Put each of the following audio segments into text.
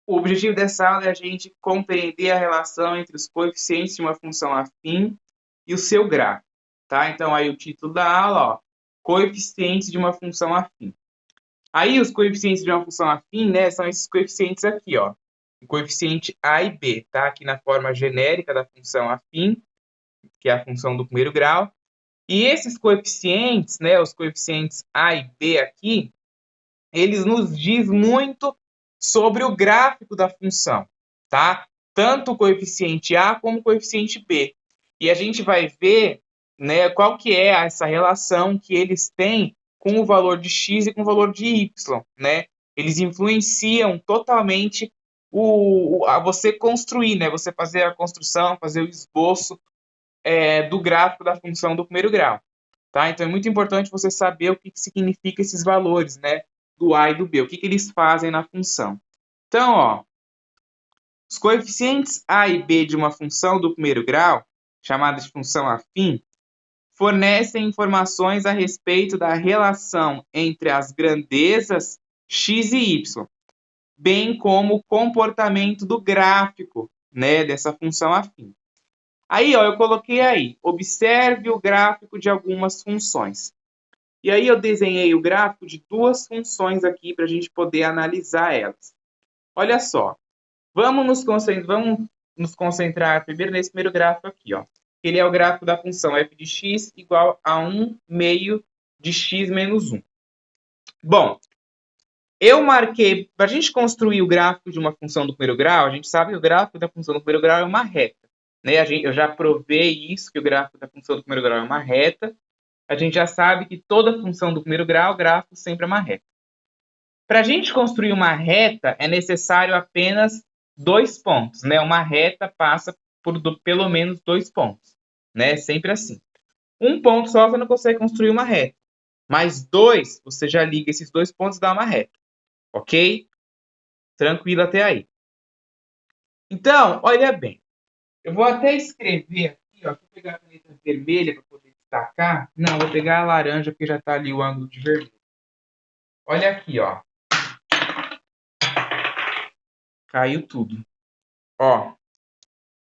O objetivo dessa aula é a gente compreender a relação entre os coeficientes de uma função afim e o seu gráfico, tá? Então, aí o título da aula, ó, coeficientes de uma função afim. Aí, os coeficientes de uma função afim, né, são esses coeficientes aqui, ó. O coeficiente A e B, tá? Aqui na forma genérica da função afim, que é a função do primeiro grau. E esses coeficientes, né, os coeficientes A e B aqui, eles nos diz muito sobre o gráfico da função, tá? Tanto o coeficiente A como o coeficiente B. E a gente vai ver, né, qual que é essa relação que eles têm com o valor de x e com o valor de y, né? Eles influenciam totalmente a você construir, né? Você fazer a construção, fazer o esboço do gráfico da função do primeiro grau, tá? Então é muito importante você saber o que significa esses valores, né? Do A e do B, o que eles fazem na função. Então, ó, os coeficientes A e B de uma função do primeiro grau, chamada de função afim, fornecem informações a respeito da relação entre as grandezas x e y, bem como o comportamento do gráfico, né, dessa função afim. Aí, ó, eu coloquei aí, observe o gráfico de algumas funções. E aí eu desenhei o gráfico de duas funções aqui para a gente poder analisar elas. Olha só, vamos nos concentrar primeiro nesse primeiro gráfico aqui, ó. Ele é o gráfico da função f de x igual a 1 meio de x menos 1. Bom, eu marquei, para a gente construir o gráfico de uma função do primeiro grau, a gente sabe que o gráfico da função do primeiro grau é uma reta. Né? Eu já provei isso, que o gráfico da função do primeiro grau é uma reta. A gente já sabe que toda função do primeiro grau, o gráfico sempre é uma reta. Para a gente construir uma reta, é necessário apenas 2 pontos. Né? Uma reta passa por pelo menos 2 pontos. Né? Sempre assim. Um ponto só você não consegue construir uma reta. Mas 2, você já liga esses 2 pontos e dá uma reta. Ok? Tranquilo até aí. Então, olha bem. Eu vou até escrever aqui, ó. Vou pegar a caneta vermelha para poder destacar. Não, vou pegar a laranja porque já está ali o ângulo de vermelho. Olha aqui, ó. Caiu tudo. Ó,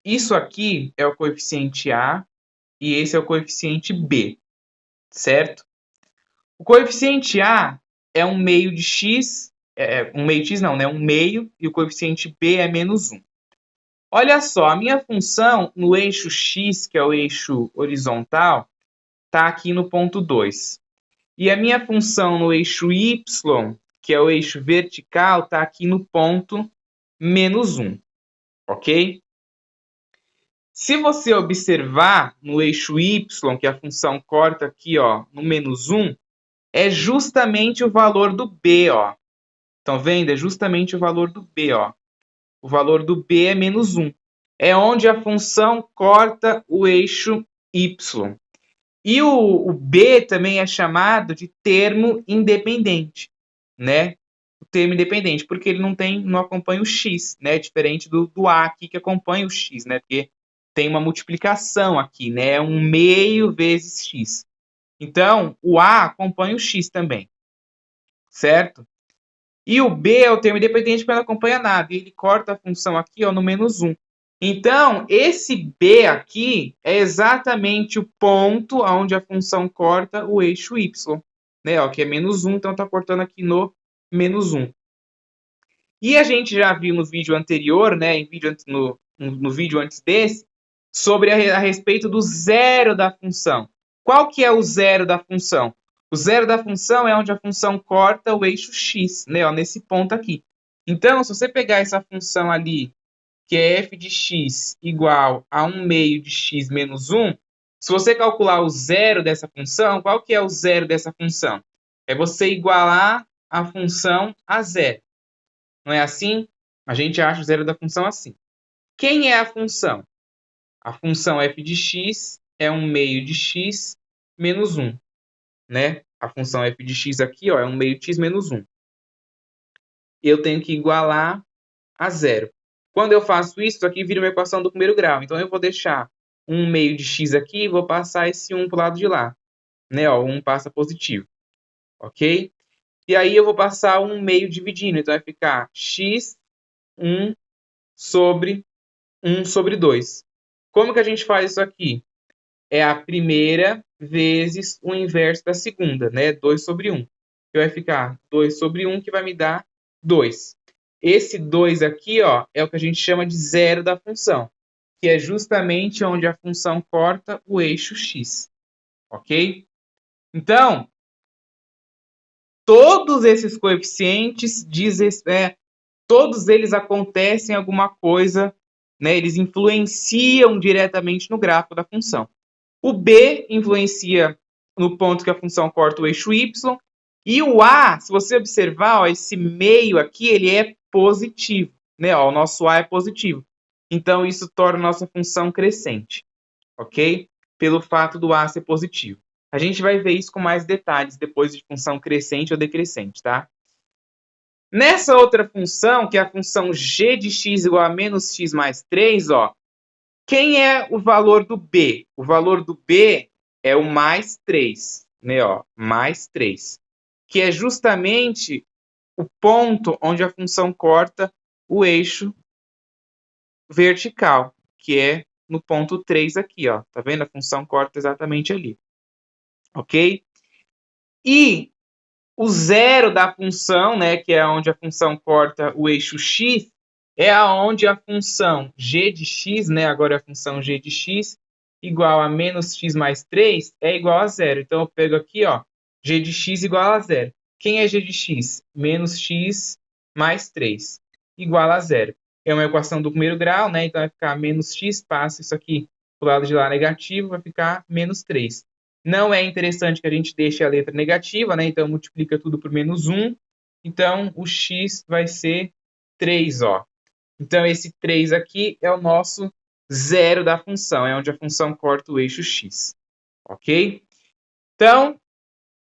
isso aqui é o coeficiente A e esse é o coeficiente B, certo? O coeficiente A é um meio de x, um meio de x não, né? Um meio, e o coeficiente B é menos 1. Olha só, a minha função no eixo x, que é o eixo horizontal, está aqui no ponto 2. E a minha função no eixo y, que é o eixo vertical, está aqui no ponto menos 1. Ok? Se você observar no eixo y, que a função corta aqui, ó, no menos 1, é justamente o valor do b, ó. Estão vendo? É justamente o valor do b, ó. O valor do b é menos 1. É onde a função corta o eixo y. E o b também é chamado de termo independente, né? O termo independente, porque ele não acompanha o x, né? Diferente do a aqui que acompanha o x, né? Porque tem uma multiplicação aqui, né? 1 meio vezes x. Então, o a acompanha o x também, certo? E o b é o termo independente porque não acompanha nada. E ele corta a função aqui, ó, no menos 1. Então, esse b aqui é exatamente o ponto onde a função corta o eixo y, né? Ó, que é menos 1, então está cortando aqui no menos 1. E a gente já viu no vídeo anterior, né, no vídeo antes desse, sobre a respeito do zero da função. Qual que é o zero da função? O zero da função é onde a função corta o eixo x, né, ó, nesse ponto aqui. Então, se você pegar essa função ali, que é f de x igual a 1 meio de x menos 1, se você calcular o zero dessa função, qual que é o zero dessa função? É você igualar a função a zero. Não é assim? A gente acha o zero da função assim. Quem é a função? A função f de x é 1 meio de x menos 1. Né? A função f de x aqui, ó, é 1 meio de x menos 1. Eu tenho que igualar a zero. Quando eu faço isso aqui vira uma equação do primeiro grau. Então, eu vou deixar 1 meio de x aqui e vou passar esse 1 para o lado de lá. Né? Ó, o 1 passa positivo. Ok? E aí, eu vou passar 1 meio dividindo. Então, vai ficar x 1 sobre 1 sobre 2. Como que a gente faz isso aqui? É a primeira vezes o inverso da segunda, né? 2 sobre 1. Que vai ficar 2 sobre 1, que vai me dar 2. Esse 2 aqui, ó, é o que a gente chama de zero da função, que é justamente onde a função corta o eixo x, ok? Então, todos esses coeficientes todos eles acontecem alguma coisa, né? Eles influenciam diretamente no gráfico da função. O B influencia no ponto que a função corta o eixo y, e o A, se você observar, ó, esse meio aqui, ele é positivo, né? Ó, o nosso A é positivo. Então, isso torna a nossa função crescente, ok? Pelo fato do A ser positivo. A gente vai ver isso com mais detalhes depois de função crescente ou decrescente, tá? Nessa outra função, que é a função g de x igual a menos x mais 3, ó, quem é o valor do B? O valor do B é o mais 3, né, ó, mais 3, que é justamente o ponto onde a função corta o eixo vertical, que é no ponto 3 aqui, ó. Tá vendo? A função corta exatamente ali. Ok? E o zero da função, né, que é onde a função corta o eixo x, é aonde a função g de x, né, agora a função g de x, igual a menos x mais 3, é igual a zero. Então, eu pego aqui, ó, g de x igual a zero. Quem é g de x? Menos x mais 3, igual a zero. É uma equação do primeiro grau, né, então vai ficar menos x, passa isso aqui para o lado de lá negativo, vai ficar menos 3. Não é interessante que a gente deixe a letra negativa, né? Então, multiplica tudo por menos 1. Então, o x vai ser 3, ó. Então, esse 3 aqui é o nosso zero da função, é onde a função corta o eixo x, ok? Então,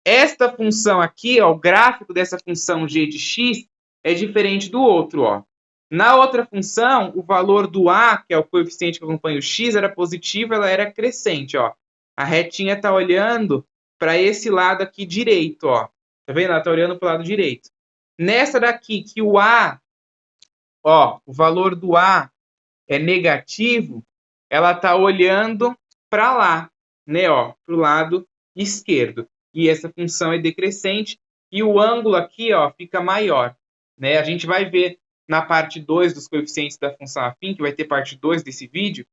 esta função aqui, ó, o gráfico dessa função g de x é diferente do outro, ó. Na outra função, o valor do a, que é o coeficiente que acompanha o x, era positivo, ela era crescente, ó. A retinha está olhando para esse lado aqui direito, ó. Tá vendo? Ela está olhando para o lado direito. Nessa daqui, que o A, ó, o valor do A é negativo, ela está olhando para lá, né, ó, para o lado esquerdo. E essa função é decrescente e o ângulo aqui, ó, fica maior, né? A gente vai ver na parte 2 dos coeficientes da função afim, que vai ter parte 2 desse vídeo,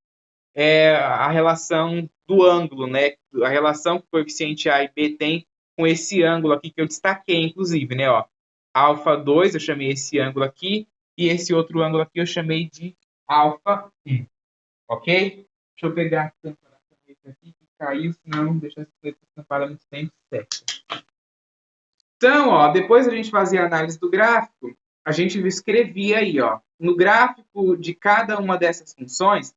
a relação do ângulo, né? A relação que o coeficiente A e B tem com esse ângulo aqui que eu destaquei, inclusive, né? Ó, alfa 2, eu chamei esse ângulo aqui, e esse outro ângulo aqui eu chamei de alfa 1, ok? Deixa eu pegar a tampa da caneta aqui, que caiu, senão deixa essa caneta tampada muito tempo, seca. Então, ó, depois a gente fazia a análise do gráfico, a gente escrevia aí, ó, no gráfico de cada uma dessas funções,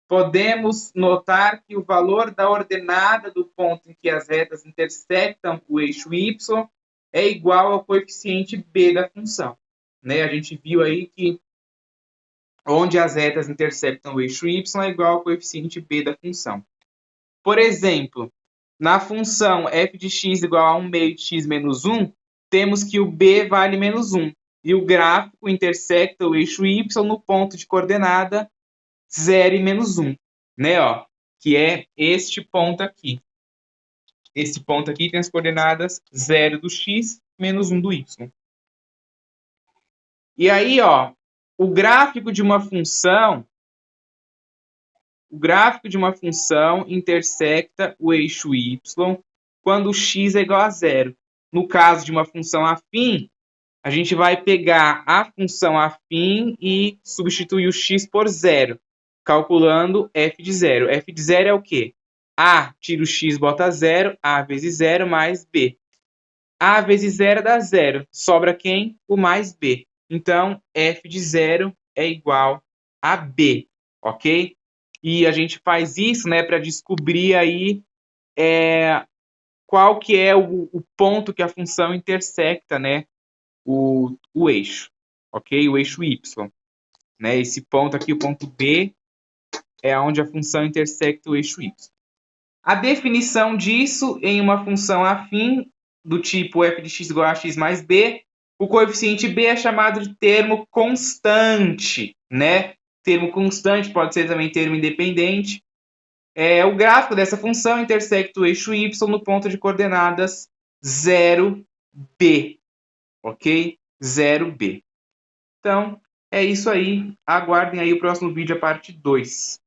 podemos notar que o valor da ordenada do ponto em que as retas intersectam o eixo y é igual ao coeficiente b da função, né? A gente viu aí que onde as retas intersectam o eixo y é igual ao coeficiente b da função. Por exemplo, na função f de x igual a 1 meio de x menos 1, temos que o b vale menos 1. E o gráfico intersecta o eixo y no ponto de coordenada 0 e menos 1, né, ó, que é este ponto aqui. Esse ponto aqui tem as coordenadas 0 do x, menos 1 do y. E aí, ó, o gráfico de uma função intersecta o eixo y quando o x é igual a 0. No caso de uma função afim, a gente vai pegar a função afim e substituir o x por 0. Calculando f de 0. F de 0 é o quê? A, tira o x, bota 0. A vezes 0 mais B. A vezes 0 dá 0. Sobra quem? O mais B. Então, f de 0 é igual a B. Ok? E a gente faz isso, né, para descobrir aí qual que é o ponto que a função intersecta, né, o eixo. Ok? O eixo y. Né? Esse ponto aqui, o ponto B, é onde a função intersecta o eixo y. A definição disso em uma função afim do tipo f de x igual a x mais b O coeficiente b é chamado de termo constante, né? Termo constante pode ser também termo independente. O gráfico dessa função intersecta o eixo y no ponto de coordenadas 0b, ok? 0b. Então, é isso aí. Aguardem aí o próximo vídeo, a parte 2.